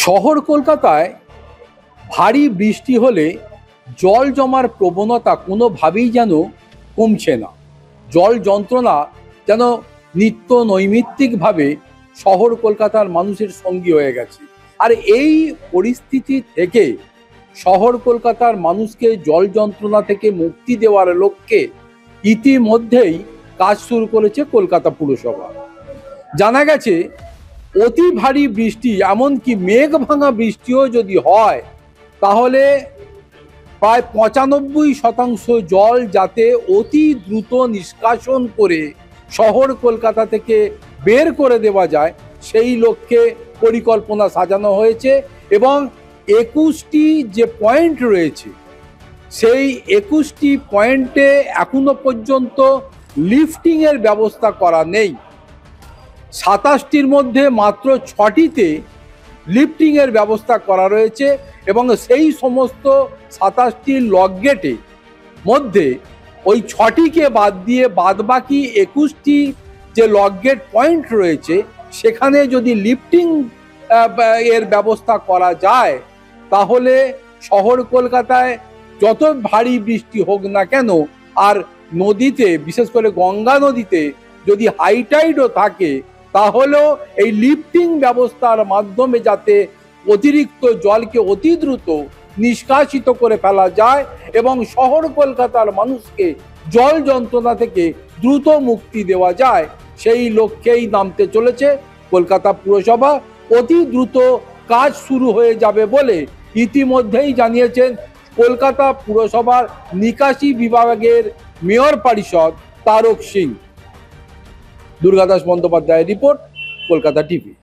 শহর কলকাতায় ভারী বৃষ্টি হলে জল জমার প্রবণতা কোনোভাবেই যেন কমছে না। জল যন্ত্রণা যেন নিত্য নৈমিত্তিকভাবে শহর কলকাতার মানুষের সঙ্গী হয়ে গেছে। আর এই পরিস্থিতি থেকে শহর কলকাতার মানুষকে জল যন্ত্রণা থেকে মুক্তি দেওয়ার লক্ষ্যে ইতিমধ্যেই কাজ শুরু করেছে কলকাতা পুরসভা। জানা গেছে অতি ভারী বৃষ্টি, এমনকি মেঘ ভাঙা বৃষ্টিও যদি হয়, তাহলে প্রায় 95% জল যাতে অতি দ্রুত নিষ্কাশন করে শহর কলকাতা থেকে বের করে দেওয়া যায়, সেই লক্ষ্যে পরিকল্পনা সাজানো হয়েছে। এবং 21টি যে পয়েন্ট রয়েছে, সেই 21টি পয়েন্টে এখনো পর্যন্ত লিফটিংয়ের ব্যবস্থা করা নেই। 27টির মধ্যে মাত্র 6টিতে লিফটিংয়ের ব্যবস্থা করা রয়েছে এবং সেই সমস্ত 27টি লক গেটে মধ্যে ওই 6টিকে বাদ দিয়ে বাদবাকি 21টি যে লক গেট পয়েন্ট রয়েছে, সেখানে যদি লিফটিং এর ব্যবস্থা করা যায়, তাহলে শহর কলকাতায় যত ভারী বৃষ্টি হোক না কেন, আর নদীতে, বিশেষ করে গঙ্গা নদীতে যদি হাইটাইডও থাকে, তাহলেও এই লিফটিং ব্যবস্থার মাধ্যমে যাতে অতিরিক্ত জলকে অতি দ্রুত নিষ্কাশিত করে ফেলা যায় এবং শহর কলকাতার মানুষকে জল যন্ত্রণা থেকে দ্রুত মুক্তি দেওয়া যায়, সেই লক্ষ্যেই নামতে চলেছে কলকাতা পুরসভা। অতি দ্রুত কাজ শুরু হয়ে যাবে বলে ইতিমধ্যেই জানিয়েছেন কলকাতা পুরসভার নিকাশি বিভাগের মেয়র পরিষদ তারক সিং। দুর্গাদাস বন্দ্যোপাধ্যায়ের রিপোর্ট, কলকাতা টিভি।